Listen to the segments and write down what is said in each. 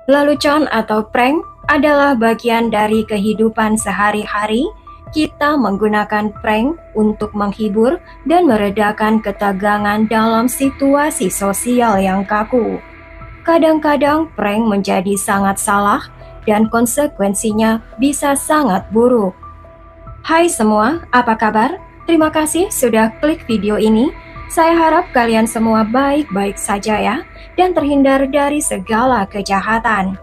Lelucon atau prank adalah bagian dari kehidupan sehari-hari. Kita menggunakan prank untuk menghibur dan meredakan ketegangan dalam situasi sosial yang kaku. Kadang-kadang prank menjadi sangat salah dan konsekuensinya bisa sangat buruk. Hai semua, apa kabar? Terima kasih sudah klik video ini. Saya harap kalian semua baik-baik saja ya, dan terhindar dari segala kejahatan.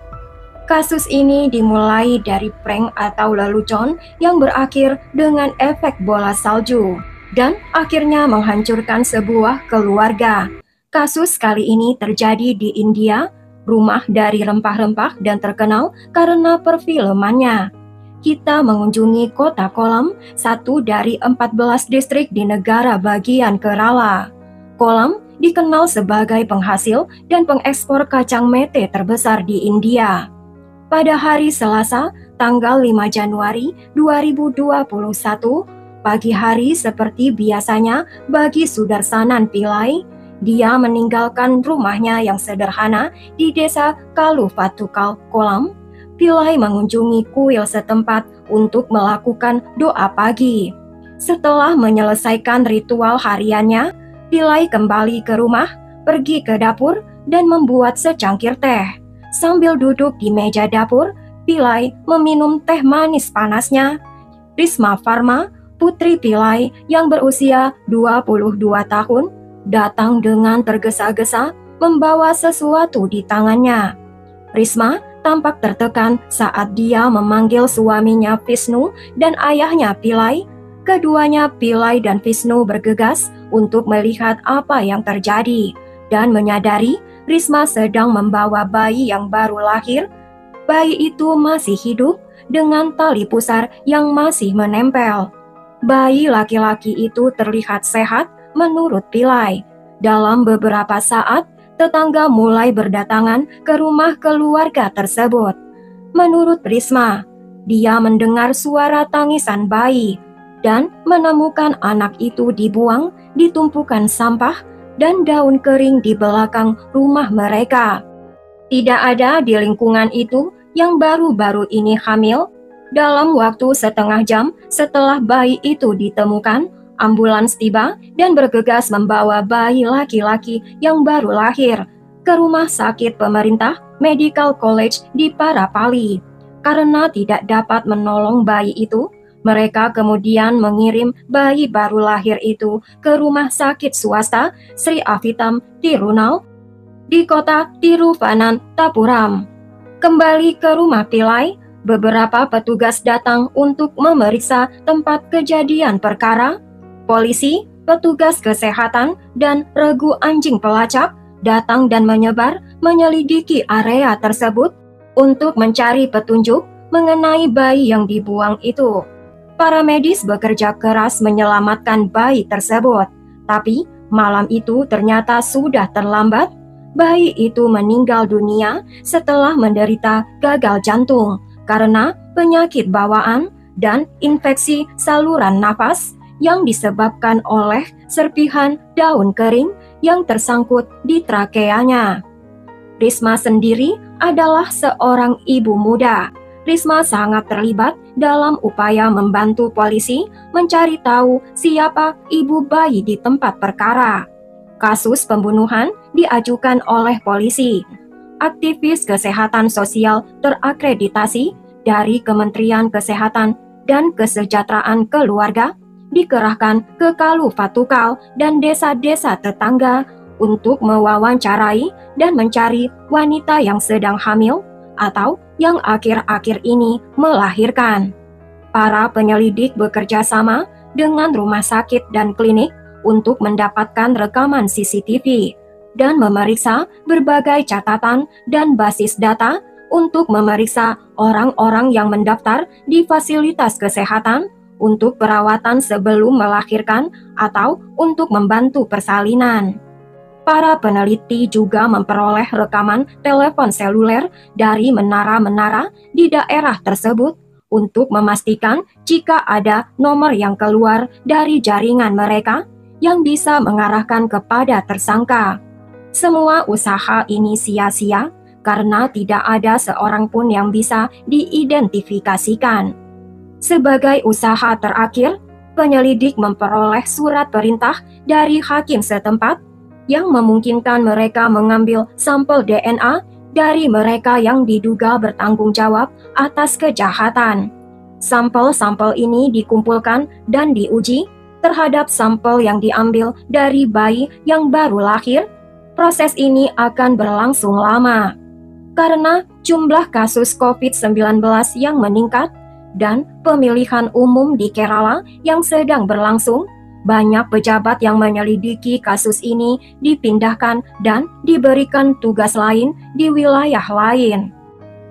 Kasus ini dimulai dari prank atau lelucon yang berakhir dengan efek bola salju dan akhirnya menghancurkan sebuah keluarga. Kasus kali ini terjadi di India, rumah dari rempah-rempah dan terkenal karena perfilmannya. Kita mengunjungi kota Kollam, satu dari 14 distrik di negara bagian Kerala. Kollam dikenal sebagai penghasil dan pengekspor kacang mete terbesar di India. Pada hari Selasa, tanggal 5 Januari 2021, pagi hari seperti biasanya bagi Sudarsanan Pillai, dia meninggalkan rumahnya yang sederhana di desa Kaluvatukal, Kollam. Pillai mengunjungi kuil setempat untuk melakukan doa pagi. Setelah menyelesaikan ritual hariannya, Pillai kembali ke rumah, pergi ke dapur, dan membuat secangkir teh. Sambil duduk di meja dapur, Pillai meminum teh manis panasnya. Risma Pharma, putri Pillai yang berusia 22 tahun, datang dengan tergesa-gesa membawa sesuatu di tangannya. Risma tampak tertekan saat dia memanggil suaminya Vishnu dan ayahnya Pillai. Keduanya, Pillai dan Vishnu, bergegas untuk melihat apa yang terjadi dan menyadari Risma sedang membawa bayi yang baru lahir. Bayi itu masih hidup dengan tali pusar yang masih menempel. Bayi laki-laki itu terlihat sehat menurut Pillai. Dalam beberapa saat, tetangga mulai berdatangan ke rumah keluarga tersebut. Menurut Risma, dia mendengar suara tangisan bayi dan menemukan anak itu dibuang di tumpukan sampah dan daun kering di belakang rumah mereka. Tidak ada di lingkungan itu yang baru-baru ini hamil. Dalam waktu setengah jam setelah bayi itu ditemukan, ambulans tiba dan bergegas membawa bayi laki-laki yang baru lahir ke rumah sakit pemerintah Medical College di Parapalli. Karena tidak dapat menolong bayi itu, mereka kemudian mengirim bayi baru lahir itu ke rumah sakit swasta Sri Avitam Tirunal di kota Tiruvananthapuram. Kembali ke rumah Pillai, beberapa petugas datang untuk memeriksa tempat kejadian perkara. Polisi, petugas kesehatan, dan regu anjing pelacak datang dan menyebar menyelidiki area tersebut untuk mencari petunjuk mengenai bayi yang dibuang itu. Para medis bekerja keras menyelamatkan bayi tersebut, tapi malam itu ternyata sudah terlambat. Bayi itu meninggal dunia setelah menderita gagal jantung karena penyakit bawaan dan infeksi saluran nafas yang disebabkan oleh serpihan daun kering yang tersangkut di trakeanya. Risma sendiri adalah seorang ibu muda. Risma sangat terlibat dalam upaya membantu polisi mencari tahu siapa ibu bayi di tempat perkara. Kasus pembunuhan diajukan oleh polisi. Aktivis kesehatan sosial terakreditasi dari Kementerian Kesehatan dan Kesejahteraan Keluarga dikerahkan ke Kaluvatukal dan desa-desa tetangga untuk mewawancarai dan mencari wanita yang sedang hamil atau yang akhir-akhir ini melahirkan. Para penyelidik bekerja sama dengan rumah sakit dan klinik untuk mendapatkan rekaman CCTV dan memeriksa berbagai catatan dan basis data untuk memeriksa orang-orang yang mendaftar di fasilitas kesehatan untuk perawatan sebelum melahirkan atau untuk membantu persalinan. Para peneliti juga memperoleh rekaman telepon seluler dari menara-menara di daerah tersebut untuk memastikan jika ada nomor yang keluar dari jaringan mereka yang bisa mengarahkan kepada tersangka. Semua usaha ini sia-sia karena tidak ada seorang pun yang bisa diidentifikasikan. Sebagai usaha terakhir, penyelidik memperoleh surat perintah dari hakim setempat yang memungkinkan mereka mengambil sampel DNA dari mereka yang diduga bertanggung jawab atas kejahatan. Sampel-sampel ini dikumpulkan dan diuji terhadap sampel yang diambil dari bayi yang baru lahir. Proses ini akan berlangsung lama karena jumlah kasus COVID-19 yang meningkat dan pemilihan umum di Kerala yang sedang berlangsung. Banyak pejabat yang menyelidiki kasus ini dipindahkan dan diberikan tugas lain di wilayah lain.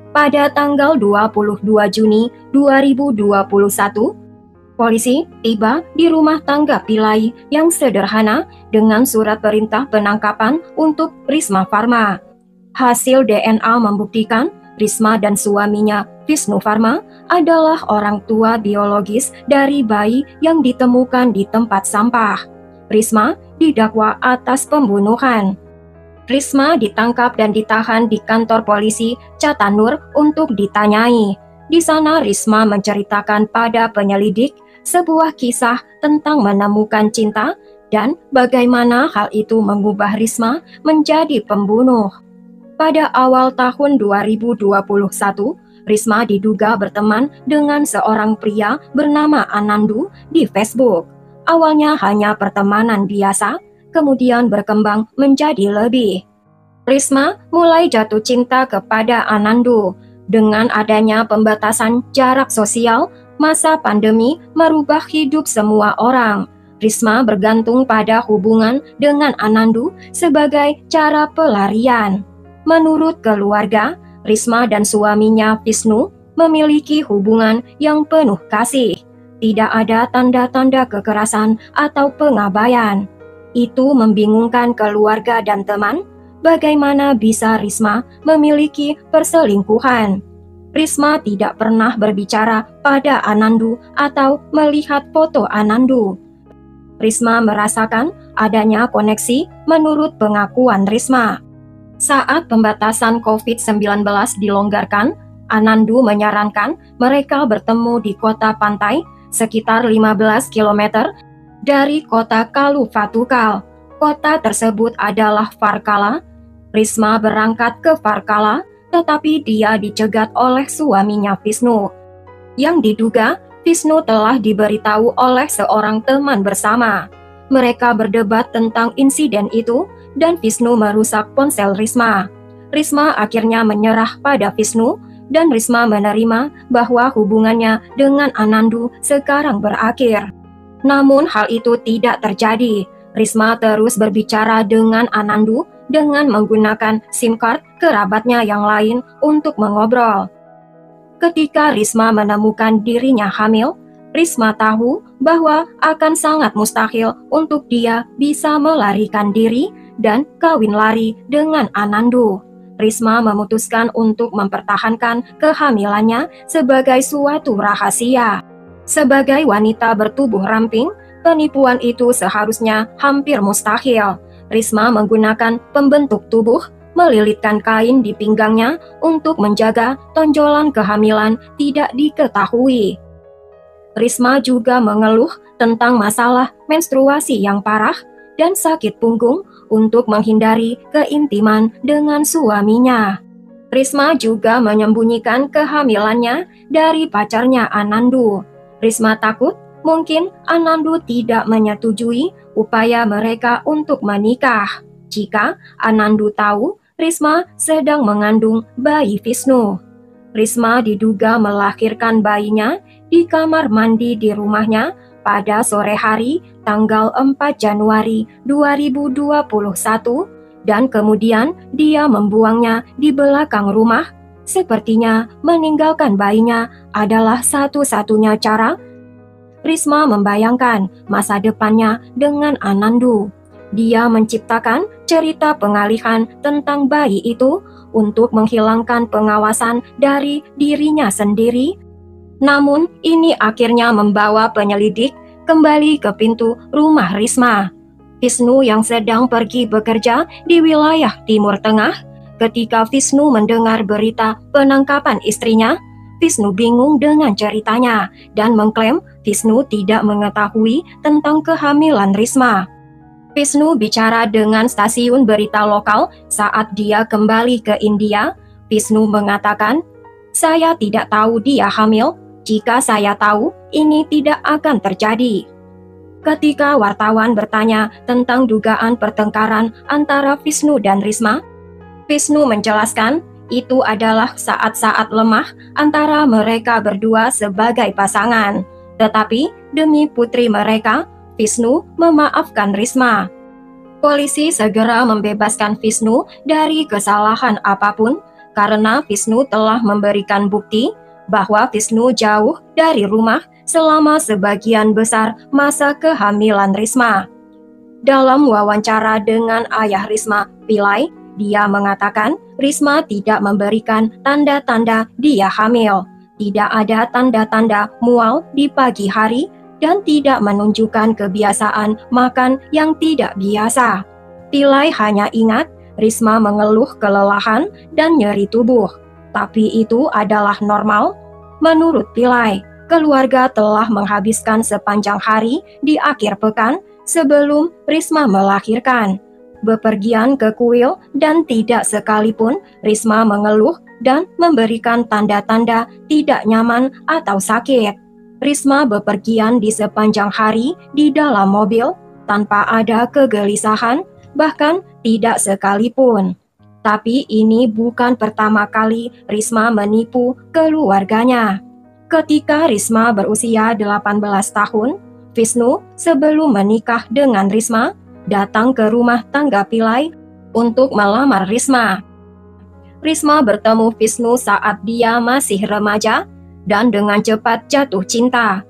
Pada tanggal 22 Juni 2021, polisi tiba di rumah tangga Pillai yang sederhana dengan surat perintah penangkapan untuk Risma Pharma. Hasil DNA membuktikan Risma dan suaminya Wisnu Pharma adalah orang tua biologis dari bayi yang ditemukan di tempat sampah. Risma didakwa atas pembunuhan. Risma ditangkap dan ditahan di kantor polisi Catanur untuk ditanyai. Di sana Risma menceritakan pada penyelidik sebuah kisah tentang menemukan cinta dan bagaimana hal itu mengubah Risma menjadi pembunuh. Pada awal tahun 2021, Risma diduga berteman dengan seorang pria bernama Anandu di Facebook. Awalnya hanya pertemanan biasa, kemudian berkembang menjadi lebih. Risma mulai jatuh cinta kepada Anandu. Dengan adanya pembatasan jarak sosial, masa pandemi merubah hidup semua orang. Risma bergantung pada hubungan dengan Anandu sebagai cara pelarian. Menurut keluarga, Risma dan suaminya Wisnu memiliki hubungan yang penuh kasih. Tidak ada tanda-tanda kekerasan atau pengabaian. Itu membingungkan keluarga dan teman. Bagaimana bisa Risma memiliki perselingkuhan? Risma tidak pernah berbicara pada Anandu atau melihat foto Anandu. Risma merasakan adanya koneksi menurut pengakuan Risma. Saat pembatasan COVID-19 dilonggarkan, Anandu menyarankan mereka bertemu di kota pantai sekitar 15 km dari kota Kaluvatukal. Kota tersebut adalah Varkala. Risma berangkat ke Varkala, tetapi dia dicegat oleh suaminya Wisnu. Yang diduga, Wisnu telah diberitahu oleh seorang teman bersama. Mereka berdebat tentang insiden itu dan Wisnu merusak ponsel Risma. Risma akhirnya menyerah pada Wisnu dan Risma menerima bahwa hubungannya dengan Anandu sekarang berakhir. Namun hal itu tidak terjadi. Risma terus berbicara dengan Anandu dengan menggunakan SIM card kerabatnya yang lain untuk mengobrol. Ketika Risma menemukan dirinya hamil, Risma tahu bahwa akan sangat mustahil untuk dia bisa melarikan diri dan kawin lari dengan Anandu. Risma memutuskan untuk mempertahankan kehamilannya sebagai suatu rahasia. Sebagai wanita bertubuh ramping, penipuan itu seharusnya hampir mustahil. Risma menggunakan pembentuk tubuh, melilitkan kain di pinggangnya untuk menjaga tonjolan kehamilan tidak diketahui. Risma juga mengeluh tentang masalah menstruasi yang parah dan sakit punggung untuk menghindari keintiman dengan suaminya. Risma juga menyembunyikan kehamilannya dari pacarnya Anandu. Risma takut mungkin Anandu tidak menyetujui upaya mereka untuk menikah. Jika Anandu tahu Risma sedang mengandung bayi Wisnu. Risma diduga melahirkan bayinya di kamar mandi di rumahnya pada sore hari tanggal 4 Januari 2021 dan kemudian dia membuangnya di belakang rumah. Sepertinya meninggalkan bayinya adalah satu-satunya cara Risma membayangkan masa depannya dengan Anandu. Dia menciptakan cerita pengalihan tentang bayi itu untuk menghilangkan pengawasan dari dirinya sendiri. Namun ini akhirnya membawa penyelidik kembali ke pintu rumah Risma. Wisnu yang sedang pergi bekerja di wilayah Timur Tengah Ketika Wisnu mendengar berita penangkapan istrinya, Wisnu bingung dengan ceritanya dan mengklaim Wisnu tidak mengetahui tentang kehamilan Risma. Wisnu bicara dengan stasiun berita lokal saat dia kembali ke India. Wisnu mengatakan, "Saya tidak tahu dia hamil. Jika saya tahu, ini tidak akan terjadi." Ketika wartawan bertanya tentang dugaan pertengkaran antara Wisnu dan Risma, Wisnu menjelaskan itu adalah saat-saat lemah antara mereka berdua sebagai pasangan. Tetapi demi putri mereka, Wisnu memaafkan Risma. Polisi segera membebaskan Wisnu dari kesalahan apapun karena Wisnu telah memberikan bukti bahwa Wisnu jauh dari rumah selama sebagian besar masa kehamilan Risma. Dalam wawancara dengan ayah Risma, Pillai, dia mengatakan Risma tidak memberikan tanda-tanda dia hamil. Tidak ada tanda-tanda mual di pagi hari dan tidak menunjukkan kebiasaan makan yang tidak biasa. Pillai hanya ingat Risma mengeluh kelelahan dan nyeri tubuh. Tapi itu adalah normal. Menurut Pillai, keluarga telah menghabiskan sepanjang hari di akhir pekan sebelum Risma melahirkan, bepergian ke kuil, dan tidak sekalipun Risma mengeluh dan memberikan tanda-tanda tidak nyaman atau sakit. Risma bepergian di sepanjang hari di dalam mobil tanpa ada kegelisahan, bahkan tidak sekalipun. Tapi ini bukan pertama kali Risma menipu keluarganya. Ketika Risma berusia 18 tahun, Wisnu sebelum menikah dengan Risma, datang ke rumah tangga Pillai untuk melamar Risma. Risma bertemu Wisnu saat dia masih remaja dan dengan cepat jatuh cinta.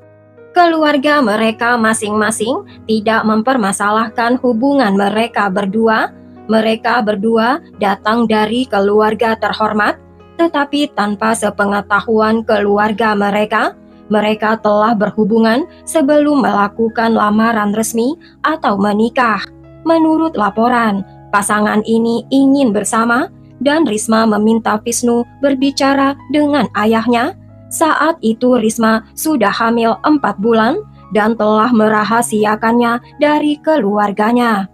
Keluarga mereka masing-masing tidak mempermasalahkan hubungan mereka berdua. Mereka berdua datang dari keluarga terhormat, tetapi tanpa sepengetahuan keluarga mereka, mereka telah berhubungan sebelum melakukan lamaran resmi atau menikah. Menurut laporan, pasangan ini ingin bersama dan Risma meminta Wisnu berbicara dengan ayahnya. Saat itu Risma sudah hamil 4 bulan dan telah merahasiakannya dari keluarganya.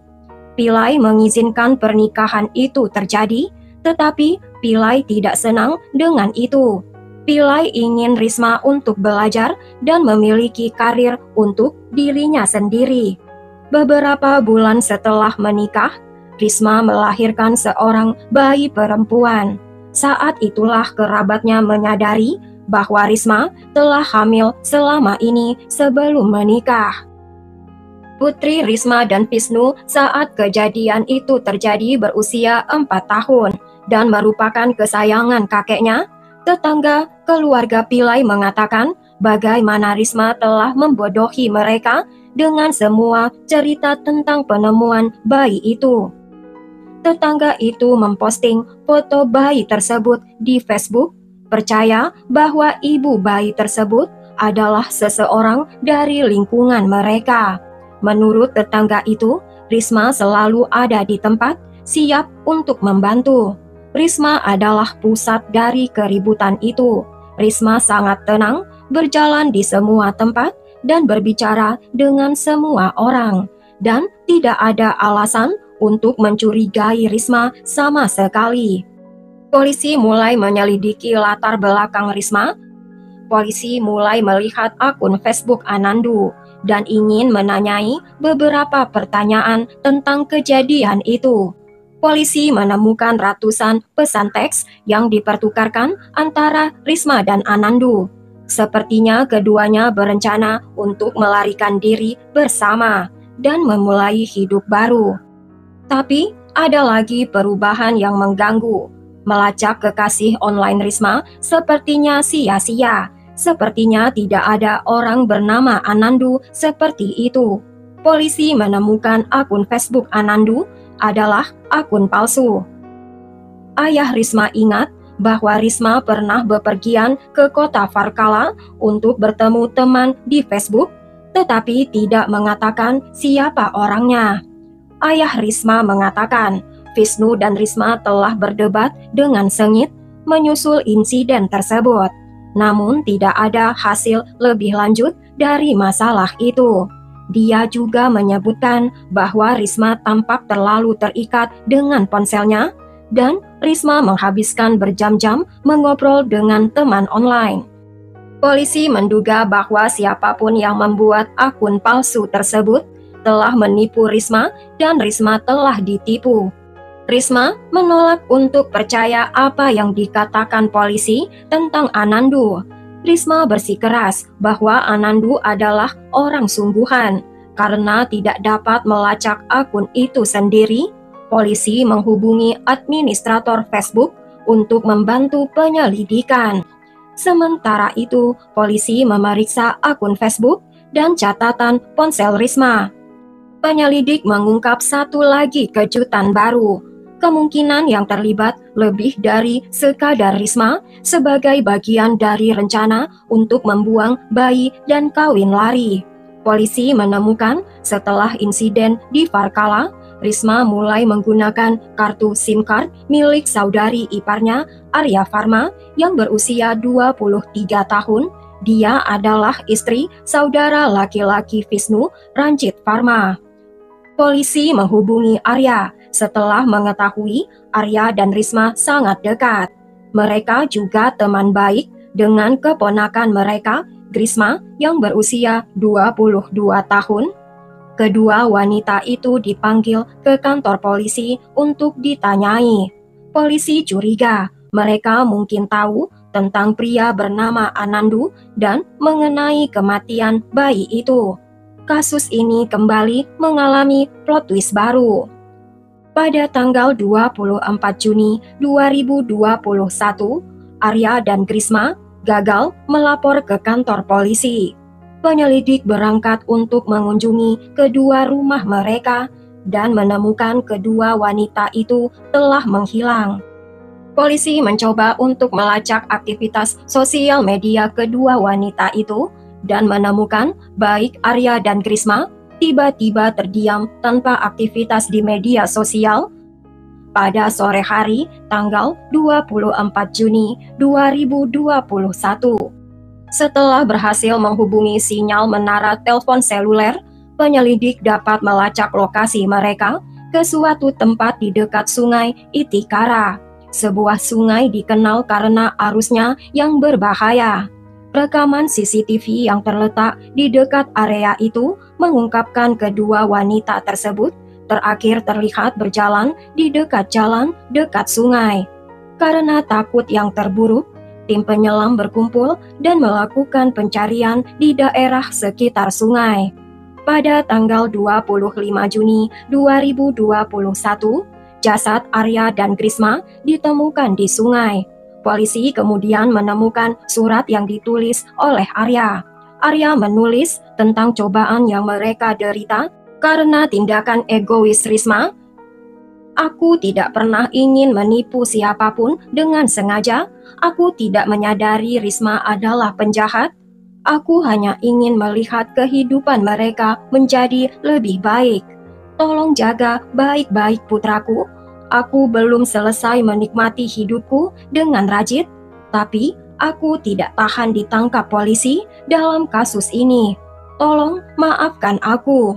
Pillai mengizinkan pernikahan itu terjadi, tetapi Pillai tidak senang dengan itu. Pillai ingin Risma untuk belajar dan memiliki karir untuk dirinya sendiri. Beberapa bulan setelah menikah, Risma melahirkan seorang bayi perempuan. Saat itulah kerabatnya menyadari bahwa Risma telah hamil selama ini sebelum menikah. Putri Risma dan Wisnu saat kejadian itu terjadi berusia 4 tahun dan merupakan kesayangan kakeknya. Tetangga keluarga Pillai mengatakan bagaimana Risma telah membodohi mereka dengan semua cerita tentang penemuan bayi itu. Tetangga itu memposting foto bayi tersebut di Facebook, percaya bahwa ibu bayi tersebut adalah seseorang dari lingkungan mereka. Menurut tetangga itu, Risma selalu ada di tempat, siap untuk membantu. Risma adalah pusat dari keributan itu. Risma sangat tenang, berjalan di semua tempat, dan berbicara dengan semua orang. Dan tidak ada alasan untuk mencurigai Risma sama sekali. Polisi mulai menyelidiki latar belakang Risma. Polisi mulai melihat akun Facebook Anandu dan ingin menanyai beberapa pertanyaan tentang kejadian itu. Polisi menemukan ratusan pesan teks yang dipertukarkan antara Risma dan Anandu. Sepertinya keduanya berencana untuk melarikan diri bersama dan memulai hidup baru. Tapi ada lagi perubahan yang mengganggu. Melacak kekasih online Risma sepertinya sia-sia. Sepertinya tidak ada orang bernama Anandu seperti itu. Polisi menemukan akun Facebook Anandu adalah akun palsu. Ayah Risma ingat bahwa Risma pernah bepergian ke kota Varkala untuk bertemu teman di Facebook, tetapi tidak mengatakan siapa orangnya. Ayah Risma mengatakan, Wisnu dan Risma telah berdebat dengan sengit menyusul insiden tersebut. Namun tidak ada hasil lebih lanjut dari masalah itu. Dia juga menyebutkan bahwa Risma tampak terlalu terikat dengan ponselnya dan Risma menghabiskan berjam-jam mengobrol dengan teman online. Polisi menduga bahwa siapapun yang membuat akun palsu tersebut telah menipu Risma dan Risma telah ditipu. Risma menolak untuk percaya apa yang dikatakan polisi tentang Anandu. Risma bersikeras bahwa Anandu adalah orang sungguhan. Karena tidak dapat melacak akun itu sendiri, polisi menghubungi administrator Facebook untuk membantu penyelidikan. Sementara itu, polisi memeriksa akun Facebook dan catatan ponsel Risma. Penyelidik mengungkap satu lagi kejutan baru. Kemungkinan yang terlibat lebih dari sekadar Risma sebagai bagian dari rencana untuk membuang bayi dan kawin lari. Polisi menemukan setelah insiden di Varkala, Risma mulai menggunakan kartu SIM card milik saudari iparnya, Arya Farma, yang berusia 23 tahun. Dia adalah istri saudara laki-laki Wisnu, Ranjit Farma. Polisi menghubungi Arya setelah mengetahui Arya dan Risma sangat dekat. Mereka juga teman baik dengan keponakan mereka, Grisma, yang berusia 22 tahun. Kedua wanita itu dipanggil ke kantor polisi untuk ditanyai. Polisi curiga mereka mungkin tahu tentang pria bernama Anandu dan mengenai kematian bayi itu. Kasus ini kembali mengalami plot twist baru. Pada tanggal 24 Juni 2021, Arya dan Grisma gagal melapor ke kantor polisi. Penyelidik berangkat untuk mengunjungi kedua rumah mereka dan menemukan kedua wanita itu telah menghilang. Polisi mencoba untuk melacak aktivitas sosial media kedua wanita itu dan menemukan baik Arya dan Grisma tiba-tiba terdiam tanpa aktivitas di media sosial pada sore hari tanggal 24 Juni 2021. Setelah berhasil menghubungi sinyal menara telepon seluler, penyelidik dapat melacak lokasi mereka ke suatu tempat di dekat sungai Itikara. Sebuah sungai dikenal karena arusnya yang berbahaya. Rekaman CCTV yang terletak di dekat area itu mengungkapkan kedua wanita tersebut terakhir terlihat berjalan di dekat jalan dekat sungai. Karena takut yang terburuk, tim penyelam berkumpul dan melakukan pencarian di daerah sekitar sungai. Pada tanggal 25 Juni 2021, jasad Arya dan Grisma ditemukan di sungai. Polisi kemudian menemukan surat yang ditulis oleh Arya. Arya menulis tentang cobaan yang mereka derita karena tindakan egois Risma. Aku tidak pernah ingin menipu siapapun dengan sengaja. Aku tidak menyadari Risma adalah penjahat. Aku hanya ingin melihat kehidupan mereka menjadi lebih baik. Tolong jaga baik-baik putraku. Aku belum selesai menikmati hidupku dengan Rajit, tapi aku tidak tahan ditangkap polisi dalam kasus ini. Tolong maafkan aku.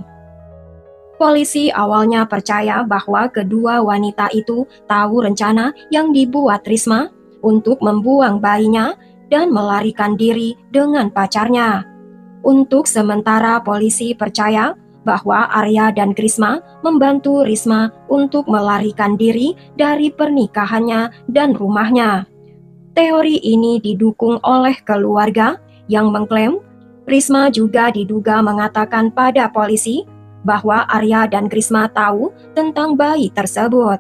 Polisi awalnya percaya bahwa kedua wanita itu tahu rencana yang dibuat Risma untuk membuang bayinya dan melarikan diri dengan pacarnya. Untuk sementara polisi percaya bahwa Arya dan Grisma membantu Risma untuk melarikan diri dari pernikahannya dan rumahnya. Teori ini didukung oleh keluarga yang mengklaim Risma juga diduga mengatakan pada polisi bahwa Arya dan Grisma tahu tentang bayi tersebut.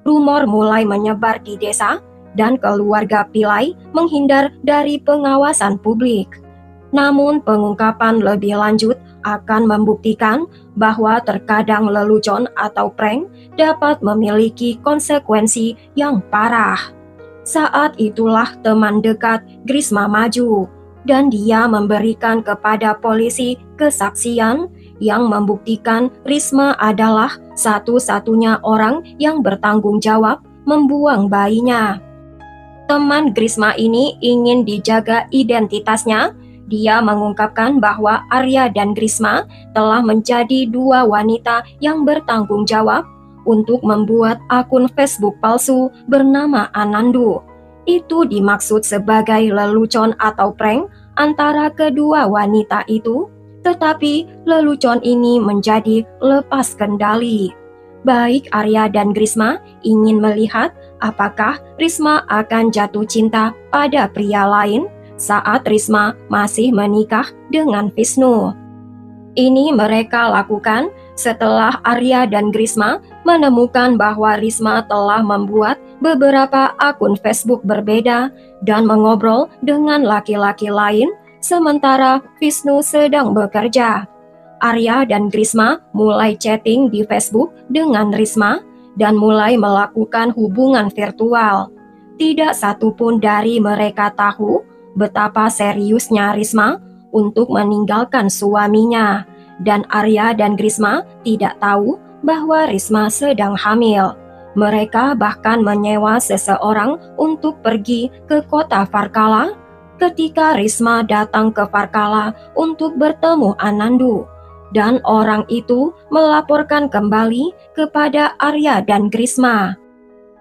Rumor mulai menyebar di desa dan keluarga Pillai menghindar dari pengawasan publik. Namun pengungkapan lebih lanjut akan membuktikan bahwa terkadang lelucon atau prank dapat memiliki konsekuensi yang parah. Saat itulah teman dekat Grisma maju, dan dia memberikan kepada polisi kesaksian yang membuktikan Risma adalah satu-satunya orang yang bertanggung jawab membuang bayinya. Teman Risma ini ingin dijaga identitasnya. Dia mengungkapkan bahwa Arya dan Risma telah menjadi dua wanita yang bertanggung jawab untuk membuat akun Facebook palsu bernama Anandu. Itu dimaksud sebagai lelucon atau prank antara kedua wanita itu, tetapi lelucon ini menjadi lepas kendali. Baik Arya dan Risma ingin melihat apakah Risma akan jatuh cinta pada pria lain saat Risma masih menikah dengan Wisnu. Ini mereka lakukan setelah Arya dan Risma menemukan bahwa Risma telah membuat beberapa akun Facebook berbeda dan mengobrol dengan laki-laki lain sementara Wisnu sedang bekerja. Arya dan Risma mulai chatting di Facebook dengan Risma dan mulai melakukan hubungan virtual. Tidak satupun dari mereka tahu betapa seriusnya Risma untuk meninggalkan suaminya, dan Arya dan Risma tidak tahu bahwa Risma sedang hamil. Mereka bahkan menyewa seseorang untuk pergi ke kota Varkala. Ketika Risma datang ke Varkala untuk bertemu Anandu, dan orang itu melaporkan kembali kepada Arya dan Risma.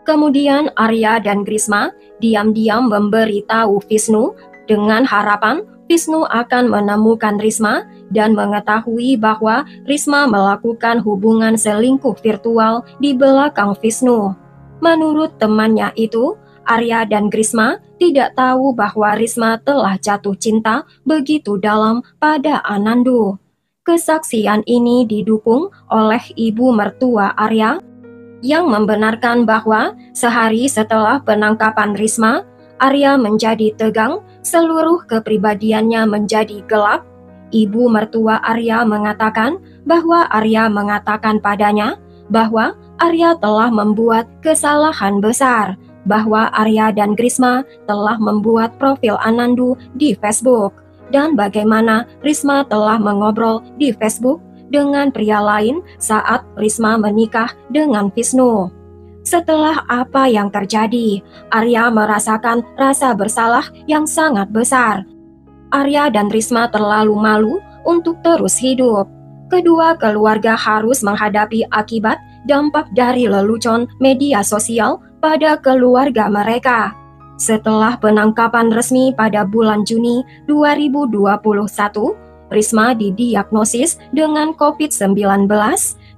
Kemudian Arya dan Risma diam-diam memberitahu Wisnu dengan harapan Wisnu akan menemukan Risma dan mengetahui bahwa Risma melakukan hubungan selingkuh virtual di belakang Wisnu. Menurut temannya itu, Arya dan Risma tidak tahu bahwa Risma telah jatuh cinta begitu dalam pada Anandu. Kesaksian ini didukung oleh ibu mertua Arya yang membenarkan bahwa sehari setelah penangkapan Risma, Arya menjadi tegang, seluruh kepribadiannya menjadi gelap. Ibu mertua Arya mengatakan bahwa Arya mengatakan padanya bahwa Arya telah membuat kesalahan besar, bahwa Arya dan Risma telah membuat profil Anandu di Facebook, dan bagaimana Risma telah mengobrol di Facebook dengan pria lain saat Risma menikah dengan Wisnu. Setelah apa yang terjadi, Arya merasakan rasa bersalah yang sangat besar. Arya dan Risma terlalu malu untuk terus hidup. Kedua keluarga harus menghadapi akibat dampak dari lelucon media sosial pada keluarga mereka. Setelah penangkapan resmi pada bulan Juni 2021, Risma didiagnosis dengan COVID-19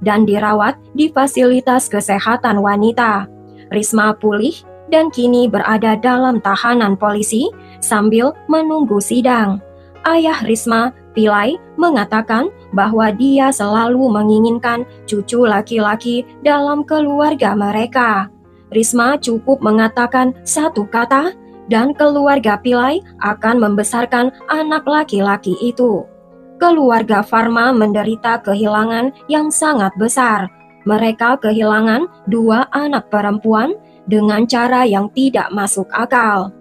dan dirawat di fasilitas kesehatan wanita. Risma pulih dan kini berada dalam tahanan polisi sambil menunggu sidang. Ayah Risma, Pilai, mengatakan bahwa dia selalu menginginkan cucu laki-laki dalam keluarga mereka. Risma cukup mengatakan satu kata dan keluarga Pilai akan membesarkan anak laki-laki itu. Keluarga Varma menderita kehilangan yang sangat besar. Mereka kehilangan dua anak perempuan dengan cara yang tidak masuk akal.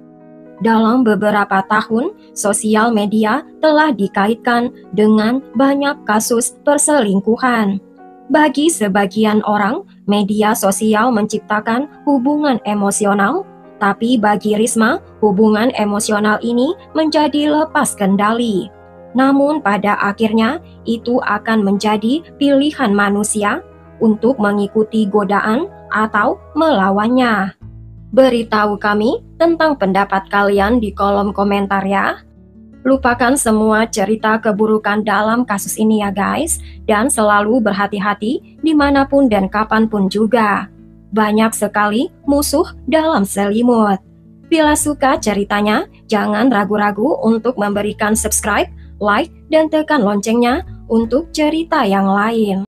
Dalam beberapa tahun, sosial media telah dikaitkan dengan banyak kasus perselingkuhan. Bagi sebagian orang, media sosial menciptakan hubungan emosional, tapi bagi Risma, hubungan emosional ini menjadi lepas kendali. Namun pada akhirnya, itu akan menjadi pilihan manusia untuk mengikuti godaan atau melawannya. Beritahu kami tentang pendapat kalian di kolom komentar ya. Lupakan semua cerita keburukan dalam kasus ini ya guys, dan selalu berhati-hati dimanapun dan kapanpun juga. Banyak sekali musuh dalam selimut. Bila suka ceritanya, jangan ragu-ragu untuk memberikan subscribe, like, dan tekan loncengnya untuk cerita yang lain.